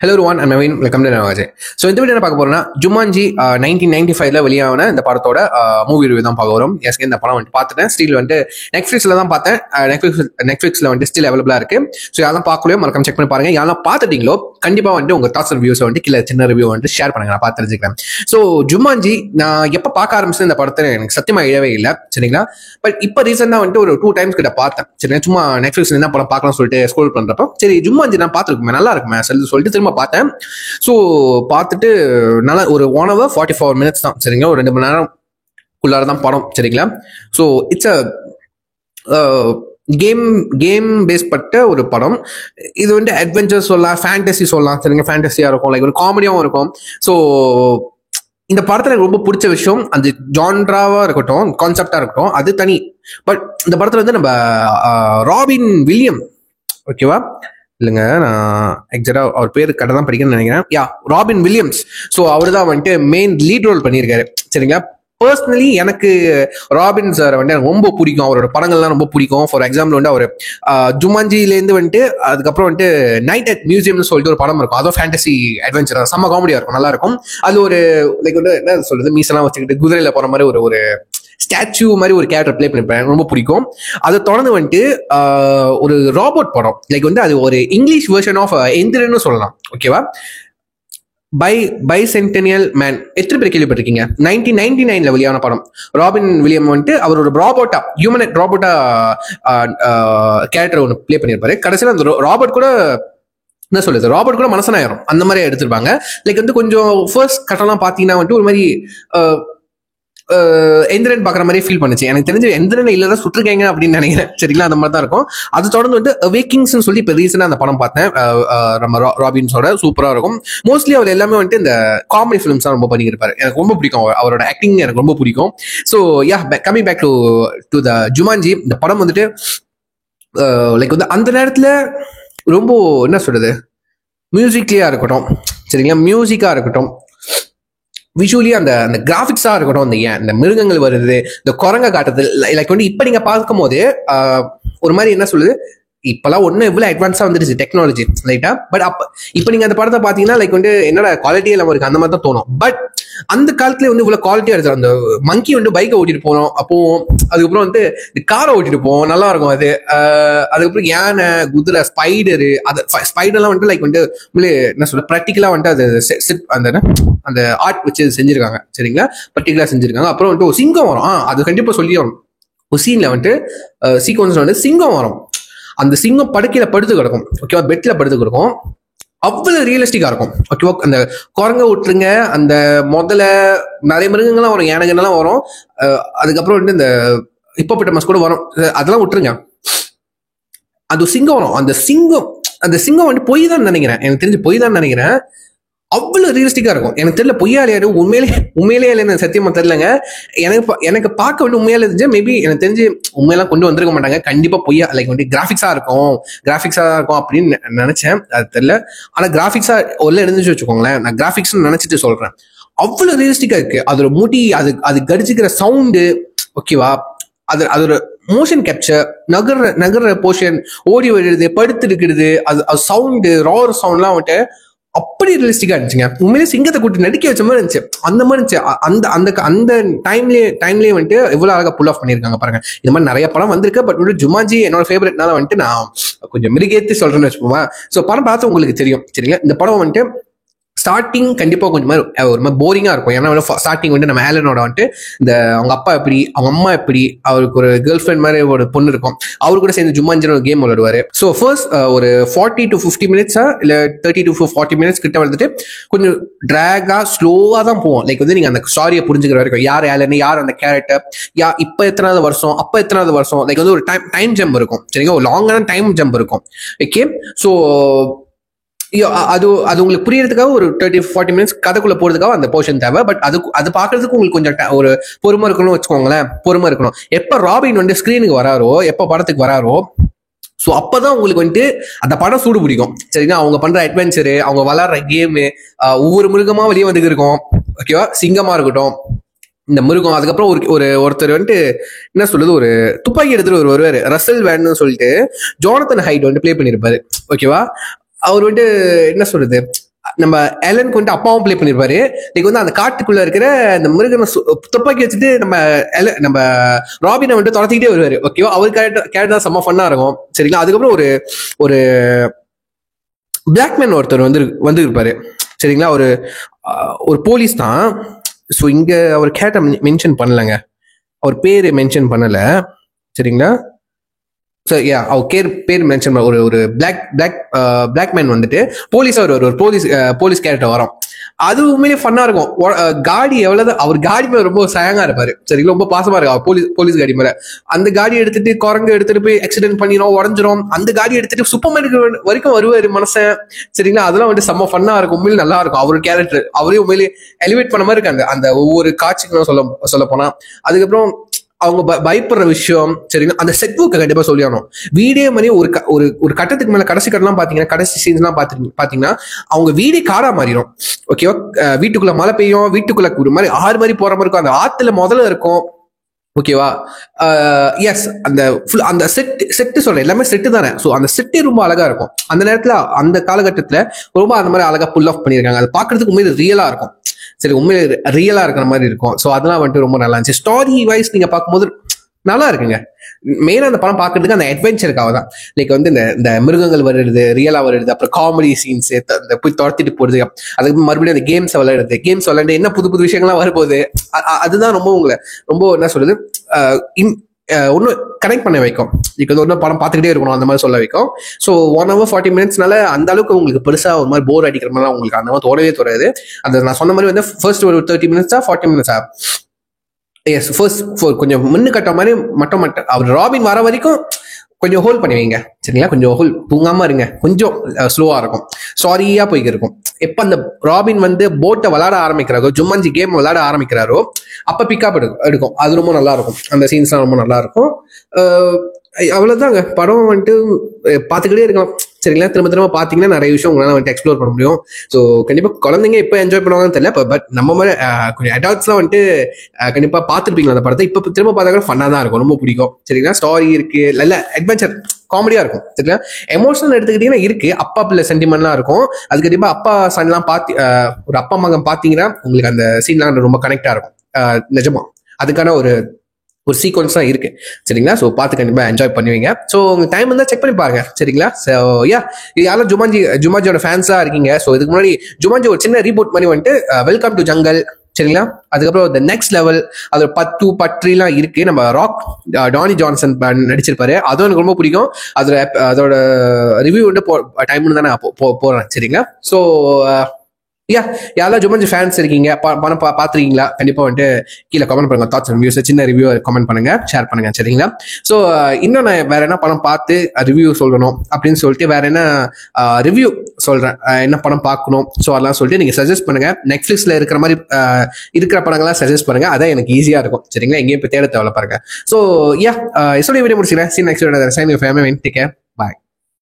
Hello one and Naveen welcome to நவாஜே. So இந்த video என்ன பார்க்க போறோம்னா ஜுமான்ஜி 1995 வெளியான இந்த படத்தோட மூவி ரிவ்யூ தான் பார்க்க வரும். எஸ் இந்த படம் வந்துட்டு பார்த்துட்டேன். ஸ்டில் வந்துட்டு நெட்ஃபிளிக்ஸ்ல தான் பார்த்தேன். நெட்ஃபிளிக்ஸ்ல வந்துட்டு ஸ்டில் அவைலபிளா இருக்கு. ஸோ யாரெல்லாம் பார்க்கலையோ மறக்காம செக் பண்ணி பாருங்க. யாரெல்லாம் பார்த்துட்டீங்களோ கண்டிப்பா வந்துட்டு உங்க தாட்ஸ் ரிவ்யூஸ் வந்துட்டு கீழே சின்ன ரிவ்யூ வந்துட்டு ஷேர் பண்ணுங்க, நான் பார்த்து தெரிஞ்சுக்கிறேன். ஸோ ஜுமான்ஜி நான் எப்போ பார்க்க ஆரம்பிச்சேன் இந்த படத்தை எனக்கு சத்தியமா இழவே இல்லை, சரிங்களா. பட் இப்போ ரீசெண்டாக வந்துட்டு ஒரு 2 times கிட்ட பார்த்தேன். சரி, சும்மா நெட்ஃபிளிக்ஸ்ல என்ன படம் பார்க்கலாம் சொல்லிட்டு ஸ்க்ரோல் பண்றப்போ சரி ஜுமான்ஜி நான் பார்த்துருக்குமே நல்லா இருக்குமே சொல்லிட்டு திரும்ப பார்த்தேன். ஸோ பார்த்துட்டு நல்லா ஒரு 1 hour 44 minutes தான், சரிங்களா. ஒரு 2 மணி நேரம் குள்ளார தான் படம், சரிங்களா. So it's a game base பட்ட ஒரு படம். இது வந்து அட்வென்ச்சர் சொல்லலாம், ஃபேண்டசி சொல்லலாம், சரிங்க. ஃபேண்டசியா இருக்கும், லைக் ஒரு காமெடியாகவும் இருக்கும். ஸோ இந்த படத்துல எனக்கு ரொம்ப பிடிச்ச விஷயம் அந்த ஜான்ராவா இருக்கட்டும், கான்செப்டா இருக்கட்டும், அது தனி. பட் இந்த படத்துல வந்து நம்ம ராபின் வில்லியம், ஓகேவா, இல்லைங்க நான் எக்ஸாக்டா அவர் பேர் கரெக்டாக தான் படிக்கணும்னு நினைக்கிறேன். Robin Williams. ஸோ அவர் தான் வந்துட்டு மெயின் லீட் ரோல் பண்ணியிருக்காரு, சரிங்களா. பர்சனலி எனக்கு ராபின் சார் வந்து எனக்கு ரொம்ப பிடிக்கும். அவரோட படங்கள்லாம் ரொம்ப பிடிக்கும். ஃபார் எக்ஸாம்பிள் வந்து அவர் ஜுமான்ஜிலேருந்து வந்துட்டு அதுக்கப்புறம் வந்துட்டு நைட் அட் மியூசியம்னு சொல்லிட்டு ஒரு படம் இருக்கும். அதுவும் ஃபேண்டசி அட்வென்ச்சர், செம்ம காமெடியா இருக்கும், நல்லா இருக்கும். அது ஒரு லைக் வந்து என்ன சொல்றது, மீசெல்லாம் வச்சுக்கிட்டு குதிரையில போற மாதிரி ஒரு ஸ்டாச்சு மாதிரி ஒரு கேரக்டர் பிளே பண்ணிருப்பேன், ரொம்ப பிடிக்கும். அதை தொடர்ந்து வந்துட்டு ஒரு ராபோட் படம், லைக் வந்து அது ஒரு இங்கிலீஷ் வெர்ஷன் ஆஃப் எந்திரன்னு சொல்லலாம், ஓகேவா. பைசென்டெனியல் மேன் எத்தனை பேர் கேள்விப்பட்டிருக்கீங்க? 1999 வெளியான படம். ராபின் வில்லியம் வந்துட்டு அவரோட ராபோட்டா, ஹியூமனட் ராபோட்டா கேரக்டர் ஒன்று பிளே பண்ணியிருப்பாரு. கடைசியில் அந்த ராபர்ட் கூட என்ன சொல்லுது, ராபர்ட் கூட மனசனாயிரும், அந்த மாதிரி எடுத்திருப்பாங்க. லைக் வந்து கொஞ்சம் ஃபர்ஸ்ட் கட்டம்லாம் பார்த்தீங்கன்னா வந்துட்டு ஒரு மாதிரி எந்திரன் பாக்குற மாதிரி ஃபீல் பண்ணுச்சு. எனக்கு தெரிஞ்சு எந்திரன் இல்லதான் சுற்றுக்கேங்க அப்படின்னு நினைக்கிறேன், சரிங்களா. அந்த மாதிரி தான் இருக்கும். அது தொடர்ந்து வந்து அவேக்கிங்ஸ் சொல்லி இப்போ ரீசெண்டா அந்த படம் பார்த்தேன், நம்ம ராபின்ஸோட, சூப்பரா இருக்கும். மோஸ்ட்லி அவர் எல்லாமே வந்துட்டு இந்த காமெடி ஃபிலிம்ஸ் தான் ரொம்ப பண்ணியிருப்பாரு. எனக்கு ரொம்ப பிடிக்கும் அவரோட ஆக்டிங், எனக்கு ரொம்ப பிடிக்கும். So coming back to the Jumanji. இந்த படம் வந்துட்டு லைக் வந்து அந்த நேரத்துல ரொம்ப என்ன சொல்றது, மியூசிக்லியா இருக்கட்டும், சரிங்களா, மியூசிக்கா இருக்கட்டும், விஷுவலி அந்த கிராஃபிக்ஸா இருக்கட்டும், இந்த மிருகங்கள் வருது, இந்த குரங்க காட்டுறது, லைக் வந்து இப்ப நீங்க பார்க்கும் போது ஒரு மாதிரி என்ன சொல்லுது, இப்பெல்லாம் ஒன்னும் எவ்வளவு அட்வான்ஸா வந்துருச்சு டெக்னாலஜி, ரைட்டா. பட் இப்ப நீங்க அந்த படத்தை பாத்தீங்கன்னா லைக் வந்து என்னோட குவாலிட்டி எல்லாம் இருக்கு, அந்த மாதிரி தான் தோணும். பட் அந்த காலத்துல வந்து இவ்வளவு குவாலிட்டியா இருக்கு. அந்த மங்கி வந்து பைக்கை ஓட்டிட்டு போனோம் அப்போ, அதுக்கப்புறம் வந்து காரை ஓட்டிட்டு போவோம், நல்லா இருக்கும் அது. அதுக்கப்புறம் யானை, குதிரை, ஸ்பைடரு, அது ஸ்பைடர்லாம் வந்துட்டு லைக் வந்து என்ன சொல்ற ப்ராக்டிக்கலா வந்துட்டு அது அந்த ஆர்ட் வச்சு செஞ்சிருக்காங்க, சரிங்களா, பர்டிகுலரா செஞ்சிருக்காங்க. அப்புறம் வந்துட்டு ஒரு சிங்கம் வரும், அது கண்டிப்பா சொல்லி வரும். ஒரு சீன்ல வந்துட்டு சீக்வன்ஸ்ல வந்து சிங்கம் வரும். அந்த சிங்கம் படுக்கையில படுத்து கிடக்கும், ஓகேவா, பெட்ல படுத்து கிடக்கும். அவ்வளவு ரியலிஸ்டிக்கா இருக்கும், ஓகேவா. அந்த குரங்க விட்டுருங்க, அந்த முதல்ல நிறைய மிருகங்கள்லாம் வரும், யானைகள்லாம் வரும். அதுக்கப்புறம் வந்து இந்த ஹிப்போபொட்டமஸ் கூட வரும், அதெல்லாம் விட்டுருங்க. அது சிங்கம் வரும். அந்த சிங்கம் வந்து பொய் தான் நினைக்கிறேன், எனக்கு தெரிஞ்சு பொய் தான் நினைக்கிறேன். அவ்வளவு ரியலிஸ்டிக்கா இருக்கும். எனக்கு தெரியல பொய்யாளியாரு உண்மையிலே இல்லைன்னு சத்தியமா தெரியலங்க. எனக்கு பார்க்க வந்து உண்மையால இருந்துச்சு. மேபி எனக்கு தெரிஞ்சு உண்மையெல்லாம் கொண்டு வந்திருக்க மாட்டாங்க, கண்டிப்பா பொய்யா, லைக் வந்து கிராஃபிக்ஸா இருக்கும் அப்படின்னு நினைச்சேன். அது தெரியல. ஆனா கிராஃபிக்ஸா உள்ள இருந்துச்சு வச்சுக்கோங்களேன், நான் கிராஃபிக்ஸ் நினைச்சிட்டு சொல்றேன். அவ்வளவு ரியலிஸ்டிக்கா இருக்கு. அதோட முடி, அது கடிச்சுக்கிற சவுண்டு, ஓகேவா, அதோட மோஷன் கேப்சர், நகர்ற போர்ஷன், ஓடி வருது, படுத்து இருக்கிறது, அது சவுண்டு, ரார் சவுண்ட்லாம் வந்துட்டு அப்படி ரியலிஸ்டிக்கா இருந்துச்சுங்க. உண்மையிலே சிங்கத்தை கூட்டி நடிக்க வச்ச மாதிரி இருந்துச்சு, அந்த மாதிரி இருந்துச்சு. அந்த டைம்லயே வந்துட்டு எவ்வளவு அழகா புல் ஆஃப் பண்ணிருக்காங்க பாருங்க. இந்த மாதிரி நிறைய படம் வந்திருக்கு. பட் வந்து ஜுமான்ஜி என்னோட ஃபேவரட்னால வந்துட்டு நான் கொஞ்சம் மிருகேத்தி சொல்றேன்னு வச்சுப்போம். ஸோ படம் பார்த்து உங்களுக்கு தெரியும், சரிங்களா. இந்த படம் வந்துட்டு ஸ்டார்டிங் கண்டிப்பா கொஞ்சம் ஒரு மாதிரி போரிங்கா இருக்கும். ஏன்னா ஸ்டார்டிங் வந்து நம்ம ஆலனோட வந்துட்டு இந்த அவங்க அப்பா எப்படி, அவங்க அம்மா எப்படி, அவருக்கு ஒரு கேர்ள் ஃப்ரெண்ட் மாதிரி ஒரு பொண்ணு இருக்கும், அவரு கூட சேர்ந்து ஜுமான்ஜி ஒரு கேம் விளையாடுவாரு. ஸோ ஃபர்ஸ்ட் ஒரு 40 to 50 minutes இல்ல 30 to 40 minutes கிட்ட வந்துட்டு கொஞ்சம் டிராகா ஸ்லோவா தான் போவோம். லைக் வந்து நீங்க அந்த ஸ்டாரியை புரிஞ்சுக்கிற வரைக்கும், யார் ஆலன், யார் அந்த கேரக்டர், இப்ப எத்தனாவது வருஷம், அப்ப எத்தனாவது வருஷம், லைக் வந்து ஒரு டைம் ஜம்ப் இருக்கும், சரிங்களா, ஒரு லாங்கான டைம் ஜம்ப் இருக்கும். ஓகே, ஸோ அது உங்களுக்கு புரியறதுக்காக ஒரு 30-40 minutes கதைக்குள்ள போறதுக்காக அந்த போர்ஷன் தேவை. பட் அது பாக்குறதுக்கு உங்களுக்கு கொஞ்சம் ஒரு பொறுமை இருக்கணும்னு வச்சுக்கோங்களேன், பொறுமை இருக்கணும். எப்ப ராபின் வந்து ஸ்கிரீனுக்கு வராரோ, எப்ப படத்துக்கு வராரோ, ஸோ அப்பதான் உங்களுக்கு வந்துட்டு அந்த படம் சூடு பிடிக்கும், சரிங்களா. அவங்க பண்ற அட்வென்ச்சரு, அவங்க விளாடுற கேமு, ஒவ்வொரு மிருகமா வெளியே வந்து இருக்கும், ஓகேவா. சிங்கமா இருக்கட்டும், இந்த மிருகம். அதுக்கப்புறம் ஒருத்தர் வந்துட்டு என்ன சொல்றது, ஒரு துப்பாக்கி எடுத்துட்டு வருவாரு, ரசல் வேன்னு சொல்லிட்டு ஜோனத்தன் ஹைட் வந்து பிளே பண்ணிருப்பாரு, ஓகேவா. அவர் வந்துட்டு என்ன சொல்றது, நம்ம எலனுக்கு வந்து அப்பாவும் ப்ளே பண்ணிருப்பாரு. லைக் வந்து அந்த காட்டுக்குள்ள இருக்கிற அந்த மிருகனை துப்பாக்கி வச்சுட்டு நம்ம ராபினை வந்து துரத்திக்கிட்டே வருவாரு. ஓகேவா, அவர் கேரக்டர் தான் செம்ம ஃபன்னா இருக்கும். சரிங்களா, அதுக்கப்புறம் ஒரு ஒரு பிளாக்மேன் ஒருத்தர் வந்து இருப்பாரு. சரிங்களா, ஒரு போலீஸ் தான். ஸோ இங்க அவர் கேட்ட மென்ஷன் பண்ணலங்க, அவர் பேரு மென்ஷன் பண்ணல. சரிங்களா, ஸோ யா அவர் பேர் மென்ஷன் பண்ண ஒரு பிளாக் மேன் வந்துட்டு போலீஸா ஒரு போலீஸ் கேரக்டர் வரும். அது உண்மையிலேயே ஃபன்னா இருக்கும். காடி எவ்வளவு அவர் காடி மேல ரொம்ப சயங்கா இருப்பாரு. சரிங்களா, ரொம்ப பாசமா இருக்கும் போலீஸ் காடி மேல. அந்த காடி எடுத்துட்டு குரங்கு எடுத்துட்டு போய் ஆக்சிடென்ட் பண்ணிடும், உடஞ்சிரும். அந்த காடி எடுத்துட்டு சூப்பர் மார்க்கெட் வரைக்கும் வருவாரு மனுஷன். சரிங்களா, அதெல்லாம் வந்து செம்ம ஃபன்னா இருக்கும். உண்மையில நல்லா இருக்கும் அவர் கேரக்டர். அவரே உண்மையிலேயே எலிவேட் பண்ண மாதிரி இருக்கு அந்த ஒவ்வொரு காட்சிக்கும் சொல்ல போனா. அதுக்கப்புறம் அவங்க பயப்படுற விஷயம். சரிங்களா, அந்த செட் புக்கை கண்டிப்பா சொல்லிடணும். வீடே மாதிரி ஒரு கட்டத்துக்கு மேல கடைசி கட்டம்லாம் பாத்தீங்கன்னா, கடைசி சீன்ஸ் எல்லாம் பாத்தீங்கன்னா அவங்க வீடே காடா மாறிடும். ஓகேவா, வீட்டுக்குள்ள மழை பெய்யும், வீட்டுக்குள்ள ஒரு மாதிரி ஆறு மாதிரி போற மாதிரி இருக்கும். அந்த ஆத்துல முதல்ல இருக்கும். ஓகேவா, எஸ் அந்த செட்டு சொல்றேன், எல்லாமே செட்டு தானே. ஸோ அந்த செட்டே ரொம்ப அழகா இருக்கும். அந்த நேரத்துல அந்த காலகட்டத்துல ரொம்ப அந்த மாதிரி அழகா புல் ஆஃப் பண்ணியிருக்காங்க. அது பாக்குறதுக்கு உண்மையில ரியலா இருக்கும். சரி, உண்மையில ரியலா இருக்கிற மாதிரி இருக்கும். ஸோ அதெல்லாம் வந்துட்டு ரொம்ப நல்லா இருந்துச்சு. ஸ்டோரி வைஸ் நீங்க பார்க்கும்போது நல்லா இருக்குங்க. மெயினா அந்த படம் பாக்குறதுக்கு அந்த அட்வென்ச்சருக்காக தான். லைக் வந்து இந்த மிருகங்கள் வருது, ரியலா வருது, அப்புறம் காமெடி சீன்ஸ், இந்த போய் துரத்திட்டு போறது, அதுக்கு மறுபடியும் அந்த கேம்ஸ் விளையாண்டு என்ன புது விஷயங்கள்லாம் வரப்போகுது. அதுதான் ரொம்ப உங்களை ரொம்ப என்ன சொல்றது ஒன்னும் கனெக்ட் பண்ண வைக்கும். இப்போ ஒன்றும் படம் பார்த்துக்கிட்டே இருக்கணும் அந்த மாதிரி சொல்ல வைக்கும். ஸோ 1 hour 40 minutesனால அந்த அளவுக்கு உங்களுக்கு பெருசா ஒரு மாதிரி போர் அடிக்கிற மாதிரி உங்களுக்கு அந்த மாதிரி தோணவே. அந்த நான் சொன்ன மாதிரி வந்து ஃபர்ஸ்ட் ஒரு 30 minutes 40 minutes எஸ் ஃபர்ஸ்ட் கொஞ்சம் முன்னு கட்ட மாதிரி மட்டும் அவர் ராபின் வர வரைக்கும் கொஞ்சம் ஹோல்ட் பண்ணி வைங்க. சரிங்களா, கொஞ்சம் தூங்காம இருங்க, கொஞ்சம் ஸ்லோவா இருக்கும், சாரியா போய்க்கு இருக்கும். எப்ப அந்த ராபின் வந்து போட்டை விளையாட ஆரம்பிக்கிறாரோ, ஜும்மன்ஜி கேம் விளையாட ஆரம்பிக்கிறாரோ, அப்ப பிக்கப் எடுக்கும். அது ரொம்ப நல்லா இருக்கும். அந்த சீன்ஸ்லாம் ரொம்ப நல்லா இருக்கும். அவ்வளவுதாங்க. படம் வந்துட்டு பார்த்துக்கிட்டே இருக்கலாம். சரிங்களா, திரும்ப பார்த்தீங்கன்னா நிறைய விஷயம் உங்களால் வந்துட்டு எக்ஸ்ப்ளோர் பண்ண முடியும். ஸோ கண்டிப்பாக குழந்தைங்க இப்போ என்ஜாய் பண்ணுவாங்கன்னு தெரியல. பட் நம்ம மாதிரி கொஞ்சம் அடால்ட்ஸ்லாம் வந்துட்டு கண்டிப்பாக பார்த்துருப்பீங்களா அந்த படத்தை. இப்போ திரும்ப பார்த்தா ஃபன்னாக தான் இருக்கும், ரொம்ப பிடிக்கும். சரிங்களா, ஸ்டாரி இருக்கு, நல்ல அட்வென்ச்சர் காமெடியா இருக்கும். சரிங்களா, எமோஷனல் எடுத்துக்கிட்டீங்கன்னா இருக்கு, அப்பா பிள்ளை சென்டிமெண்ட்லாம் இருக்கும். அது கண்டிப்பாக அப்பா சன்லாம் ஒரு அப்பா மகன் பார்த்தீங்கன்னா உங்களுக்கு அந்த சீன்லாம் ரொம்ப கனெக்டா இருக்கும். நிஜமா அதுக்கான ஒரு சீக்வன்ஸ் தான் இருக்கு. சரிங்களா, ஸோ பார்த்து கண்டிப்பா என்ஜாய் பண்ணுவீங்க. ஸோ உங்க டைம் இருந்தால் செக் பண்ணி பாருங்க. சரிங்களா, ஸோ யா, இது யாரும் ஜுமான்ஜியோட ஃபேன்ஸா இருக்கீங்க. ஸோ இதுக்கு முன்னாடி ஜுமான்ஜி ஒரு சின்ன ரீபூட் மாதிரி வந்துட்டு வெல்கம் டு ஜங்கல். சரிங்களா, அதுக்கப்புறம் த நெக்ஸ்ட் லெவல், அது 10 பற்றிலாம் இருக்கு. நம்ம ராக் டானி ஜான்சன் நடிச்சிருப்பாரு, அதுவும் எனக்கு ரொம்ப பிடிக்கும். அதோட ரிவ்யூ வந்து டைம் தான் நான் போறேன். சரிங்களா, ஸோ யாரெல்லாம் ஜுமன்ஜி ஃபேன்ஸ் இருக்கீங்க, படம் பார்த்துருக்கீங்களா, கண்டிப்பா வந்துட்டு கீழே கமெண்ட் பண்ணுங்க. தாட்ஸ் அண்ட் வியூஸ் சின்ன ரிவ்யூ கமெண்ட் பண்ணுங்க, ஷேர் பண்ணுங்க. சரிங்களா, ஸோ இன்னும் நான் வேற என்ன படம் பார்த்து ரிவ்யூ சொல்லணும் அப்படின்னு சொல்லிட்டு வேற என்ன ரிவ்யூ சொல்றேன், என்ன படம் பார்க்கணும், ஸோ அதெல்லாம் சொல்லிட்டு நீங்க சஜஸ்ட் பண்ணுங்க. நெட்ஃபிளிக்ஸ்ல இருக்கிற மாதிரி இருக்கிற படங்கள்லாம் சஜஸ்ட் பண்ணுங்க, அதான் எனக்கு ஈஸியா இருக்கும். சரிங்களா, எங்கேயும் போய் தேட தேவை பாருங்க. ஸோ யா, வீடியோ முடிச்சுக்கிறேன். See in next video. பாய்.